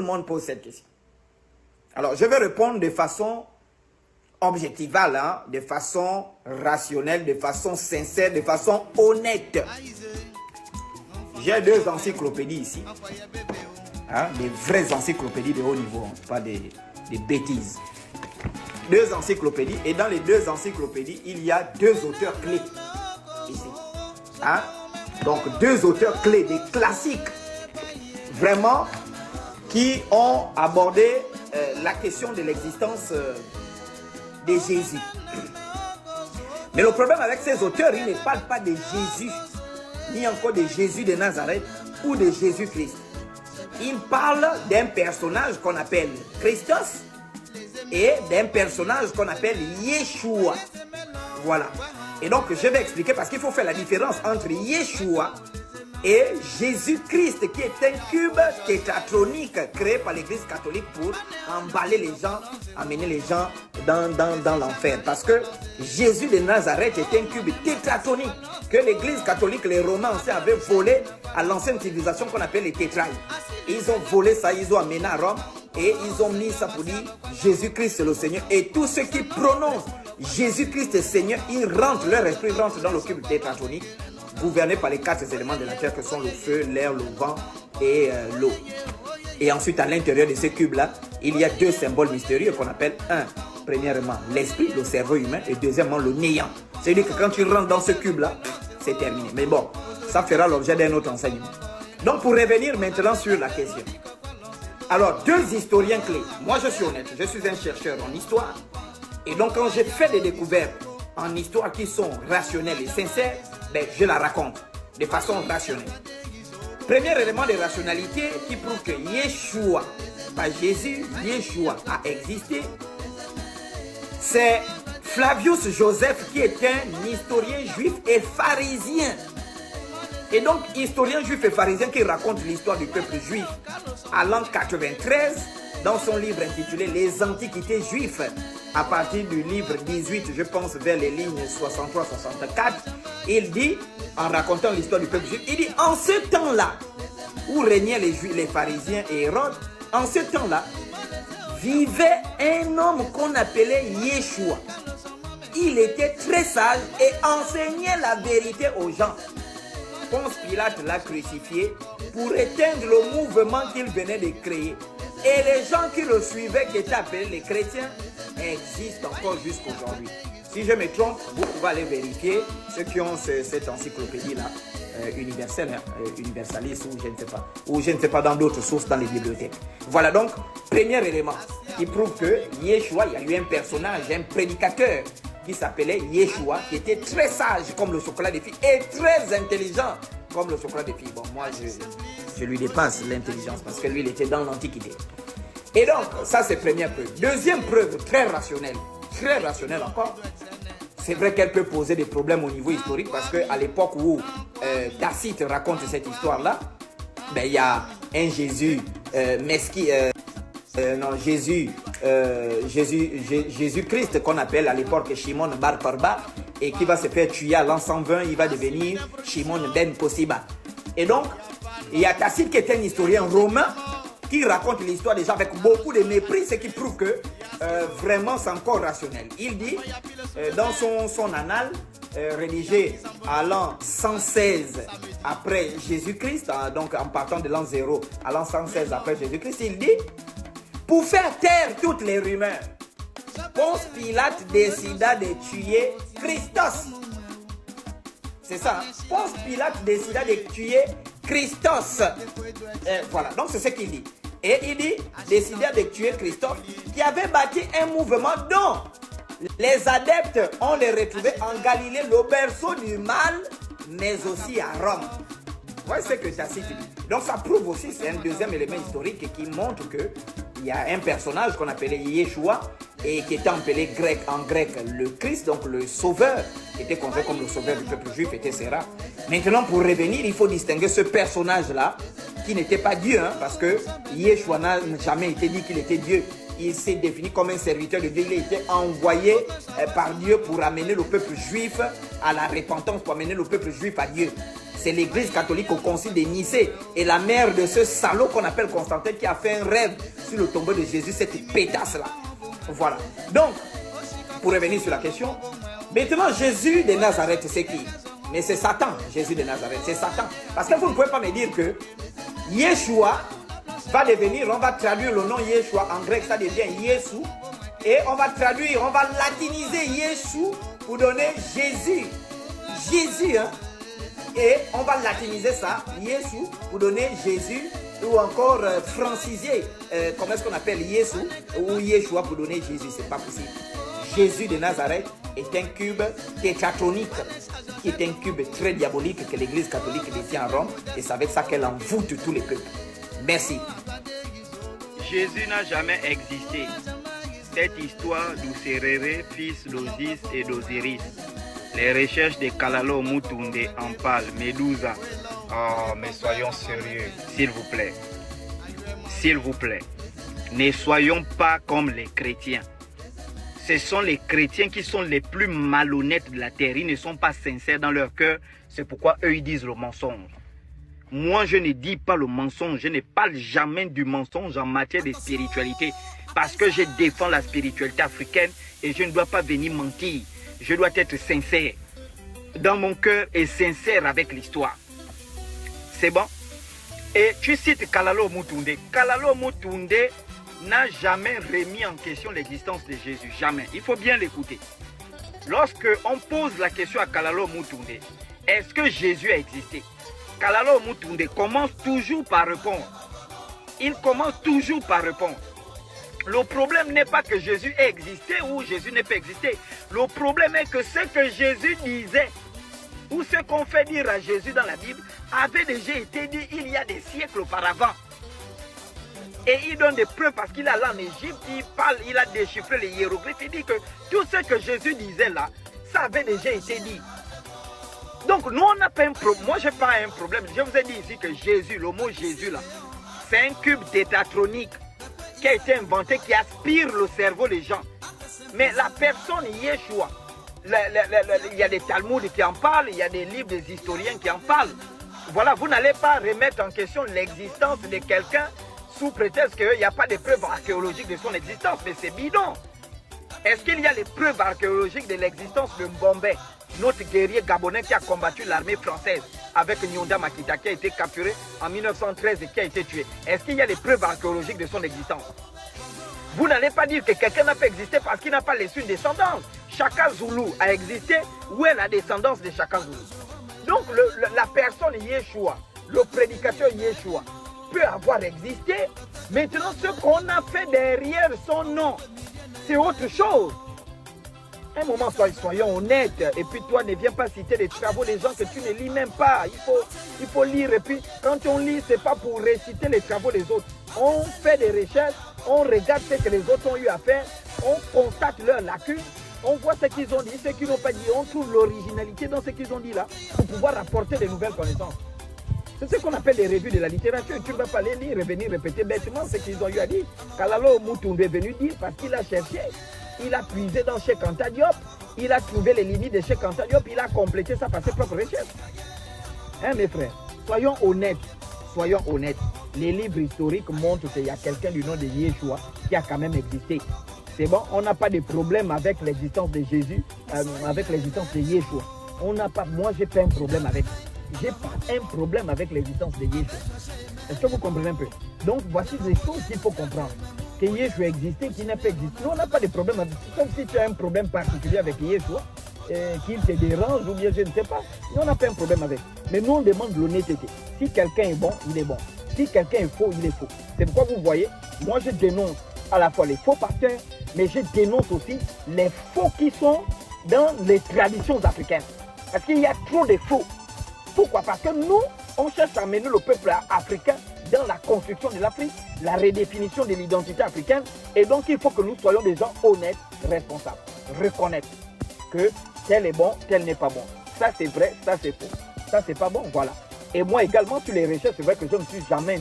le monde pose cette question. Alors, je vais répondre de façon objectivale, hein, de façon rationnelle, de façon sincère, de façon honnête. J'ai 2 encyclopédies ici. Hein, des vraies encyclopédies de haut niveau, hein, pas des bêtises. 2 encyclopédies, et dans les 2 encyclopédies, il y a 2 auteurs clés. Ici. Hein? Donc 2 auteurs clés, des classiques, vraiment, qui ont abordé la question de l'existence de Jésus. Mais le problème avec ces auteurs, ils ne parlent pas de Jésus, ni encore de Jésus de Nazareth ou de Jésus-Christ. Ils parlent d'un personnage qu'on appelle Christos et d'un personnage qu'on appelle Yeshua. Voilà. Et donc, je vais expliquer parce qu'il faut faire la différence entre Yeshua et Jésus-Christ, qui est un cube tétratronique créé par l'Église catholique pour emballer les gens, amener les gens dans l'enfer. Parce que Jésus de Nazareth est un cube tétratronique que l'Église catholique, les Romains aussi avaient volé à l'ancienne civilisation qu'on appelle les tétrailles. Ils ont volé ça, ils ont amené à Rome et ils ont mis ça pour dire Jésus-Christ c'est le Seigneur. Et tous ceux qui prononcent Jésus-Christ est Seigneur, ils rentrent, leur esprit rentre dans le cube tétratronique, gouverné par les 4 éléments de la terre que sont le feu, l'air, le vent et l'eau. Et ensuite, à l'intérieur de ce cube-là, il y a 2 symboles mystérieux qu'on appelle premièrement, l'esprit, le cerveau humain, et deuxièmement, le néant. C'est-à-dire que quand tu rentres dans ce cube-là, c'est terminé. Mais bon, ça fera l'objet d'un autre enseignement. Donc, pour revenir maintenant sur la question. Alors, 2 historiens clés. Moi, je suis honnête, je suis un chercheur en histoire. Et donc, quand j'ai fait des découvertes en histoire qui sont rationnelles et sincères, ben, je la raconte de façon rationnelle. Premier élément de rationalité qui prouve que Yeshua, pas Jésus, Yeshua a existé, c'est Flavius Joseph qui est un historien juif et pharisien. Et donc, historien juif et pharisien qui raconte l'histoire du peuple juif à l'an 93 dans son livre intitulé Les Antiquités juives, à partir du livre 18, je pense vers les lignes 63-64, il dit, en racontant l'histoire du peuple juif, il dit, en ce temps-là, où régnaient les Juifs, les pharisiens et Hérode, en ce temps-là, vivait un homme qu'on appelait Yeshua. Il était très sage et enseignait la vérité aux gens. Ponce Pilate l'a crucifié pour éteindre le mouvement qu'il venait de créer. Et les gens qui le suivaient, qui étaient appelés les chrétiens, existent encore jusqu'aujourd'hui. Si je me trompe, vous pouvez aller vérifier ceux qui ont cette encyclopédie-là, universelle, universaliste ou je ne sais pas dans d'autres sources dans les bibliothèques. Voilà donc, premier élément qui prouve que Yeshua, il y a eu un personnage, un prédicateur qui s'appelait Yeshua, qui était très sage comme le chocolat des filles et très intelligent comme le chocolat des filles. Bon, moi, je lui dépasse l'intelligence parce que lui, il était dans l'Antiquité. Et donc, ça, c'est première preuve. Deuxième preuve, très rationnelle encore. C'est vrai qu'elle peut poser des problèmes au niveau historique parce qu'à l'époque où Tacite raconte cette histoire-là, ben, il y a un Jésus Jésus-Christ qu'on appelle à l'époque Shimon Bar Korba et qui va se faire tuer à l'an 120, il va devenir Shimon Ben Kosiba. Et donc, il y a Tacite qui est un historien romain qui raconte l'histoire des gens avec beaucoup de mépris, ce qui prouve que vraiment c'est encore rationnel. Il dit, dans son annale, rédigé à l'an 116 après Jésus-Christ, donc en partant de l'an 0 à l'an 116 après Jésus-Christ, il dit, pour faire taire toutes les rumeurs, Ponce Pilate décida de tuer Christos. C'est ça, hein? Ponce Pilate décida de tuer Christos. Voilà, donc c'est ce qu'il dit. Et il dit, décida de tuer Christophe, qui avait bâti un mouvement dont les adeptes, on les retrouvait en Galilée, le berceau du mal, mais aussi à Rome. Voyez ce que Tacite dit. Donc ça prouve aussi, c'est un deuxième élément historique qui montre qu'il y a un personnage qu'on appelait Yeshua et qui était appelé en grec le Christ, donc le sauveur, qui était considéré comme le sauveur du peuple juif, etc. Maintenant, pour revenir, il faut distinguer ce personnage-là qui n'était pas Dieu, hein, parce que Yeshua n'a jamais été dit qu'il était Dieu. Il s'est défini comme un serviteur de Dieu. Il a été envoyé par Dieu pour amener le peuple juif à la repentance, pour amener le peuple juif à Dieu. C'est l'église catholique au concile de Nicée. Et la mère de ce salaud qu'on appelle Constantin qui a fait un rêve sur le tombeau de Jésus, cette pétasse-là. Voilà. Donc, pour revenir sur la question, maintenant Jésus de Nazareth, c'est qui? Mais c'est Satan, Jésus de Nazareth, c'est Satan. Parce que vous ne pouvez pas me dire que Yeshua va devenir, on va traduire le nom Yeshua en grec, ça devient Yesu. Et on va traduire, on va latiniser Yesu pour donner Jésus. Jésus, hein. Et on va latiniser ça, Yesu, pour donner Jésus, ou encore franciser, comment est-ce qu'on appelle Yesu, ou Yeshua pour donner Jésus, c'est pas possible. Jésus de Nazareth est un cube tétratronique, qui est un cube très diabolique que l'église catholique détient à Rome, et c'est avec ça qu'elle envoûte tous les peuples. Merci. Jésus n'a jamais existé. Cette histoire d'Userere, fils d'Osis et d'Osiris. Les recherches de Kalalo Mutunde en parlent, Médusa. Oh, mais soyons sérieux, s'il vous plaît. S'il vous plaît. Ne soyons pas comme les chrétiens. Ce sont les chrétiens qui sont les plus malhonnêtes de la terre. Ils ne sont pas sincères dans leur cœur. C'est pourquoi eux, ils disent le mensonge. Moi, je ne dis pas le mensonge. Je ne parle jamais du mensonge en matière de spiritualité. Parce que je défends la spiritualité africaine et je ne dois pas venir mentir. Je dois être sincère dans mon cœur et sincère avec l'histoire. C'est bon? Et tu cites Kalalo Mutunde. Kalalo Mutunde n'a jamais remis en question l'existence de Jésus. Jamais. Il faut bien l'écouter. Lorsque on pose la question à Kalalo Mutunde, est-ce que Jésus a existé? Kalalo Mutunde commence toujours par répondre. Il commence toujours par répondre. Le problème n'est pas que Jésus ait existé ou Jésus n'ait pas existé. Le problème est que ce que Jésus disait ou ce qu'on fait dire à Jésus dans la Bible avait déjà été dit il y a des siècles auparavant. Et il donne des preuves parce qu'il est allé en Égypte, il parle, il a déchiffré les hiéroglyphes. Il dit que tout ce que Jésus disait là, ça avait déjà été dit. Donc nous on n'a pas un problème. Moi je n'ai pas un problème. Je vous ai dit ici que Jésus, le mot Jésus là, c'est un cube tétratronique qui a été inventé, qui aspire le cerveau des gens. Mais la personne Yeshua, il y a des Talmuds qui en parlent, il y a des livres des historiens qui en parlent. Voilà, vous n'allez pas remettre en question l'existence de quelqu'un sous prétexte qu'il n'y a pas de preuves archéologiques de son existence, mais c'est bidon. Est-ce qu'il y a les preuves archéologiques de l'existence de Mbombé, notre guerrier gabonais qui a combattu l'armée française avec Nyonda Makita, qui a été capturé en 1913 et qui a été tué? Est-ce qu'il y a les preuves archéologiques de son existence? Vous n'allez pas dire que quelqu'un n'a pas existé parce qu'il n'a pas laissé une descendance. Chaka Zulu a existé, où est la descendance de Chaka Zulu? Donc la personne Yeshua, le prédicateur Yeshua, peut avoir existé. Maintenant, ce qu'on a fait derrière son nom, c'est autre chose. Un moment, soyons honnêtes. Et puis toi, ne viens pas citer les travaux des gens que tu ne lis même pas. Il faut lire. Et puis, quand on lit, ce n'est pas pour réciter les travaux des autres. On fait des recherches, on regarde ce que les autres ont eu à faire, on constate leurs lacunes, on voit ce qu'ils ont dit, ce qu'ils n'ont pas dit. On trouve l'originalité dans ce qu'ils ont dit là, pour pouvoir apporter de nouvelles connaissances. C'est ce qu'on appelle les revues de la littérature. Tu ne vas pas les lire et venir répéter bêtement ce qu'ils ont eu à dire. Kalalo Mutunde est venu dire parce qu'il a cherché. Il a puisé dans Cheikh Anta Diop. Il a trouvé les limites de Cheikh Anta Diop. Il a complété ça par ses propres recherches. Hein, mes frères? Soyons honnêtes. Soyons honnêtes. Les livres historiques montrent qu'il y a quelqu'un du nom de Yeshua qui a quand même existé. C'est bon, on n'a pas de problème avec l'existence de Jésus, avec l'existence de Yeshua. On n'a pas, moi, j'ai pas un problème avec ça. J'ai pas un problème avec l'existence de Yeshua. Est-ce que vous comprenez un peu? Donc, voici des choses qu'il faut comprendre. Que Yeshua existait, qu'il n'a pas existé. Nous, on n'a pas de problème avec ça. Sauf si tu as un problème particulier avec Yeshua, qu'il te dérange ou bien je ne sais pas. Nous, on n'a pas un problème avec. Mais nous, on demande l'honnêteté. Si quelqu'un est bon, il est bon. Si quelqu'un est faux, il est faux. C'est pourquoi vous voyez, moi, je dénonce à la fois les faux pasteurs, mais je dénonce aussi les faux qui sont dans les traditions africaines. Parce qu'il y a trop de faux. Pourquoi? Parce que nous, on cherche à mener le peuple africain dans la construction de l'Afrique, la redéfinition de l'identité africaine. Et donc, il faut que nous soyons des gens honnêtes, responsables. Reconnaître que tel est bon, tel n'est pas bon. Ça, c'est vrai, ça, c'est faux. Ça, c'est pas bon, voilà. Et moi, également, sur les recherches, c'est vrai que je ne me suis jamais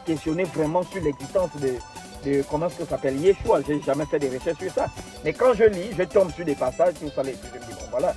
questionné vraiment sur l'existence de comment est-ce que ça s'appelle Yeshua. Je n'ai jamais fait des recherches sur ça. Mais quand je lis, je tombe sur des passages, tout ça, et puis je me dis, bon, voilà.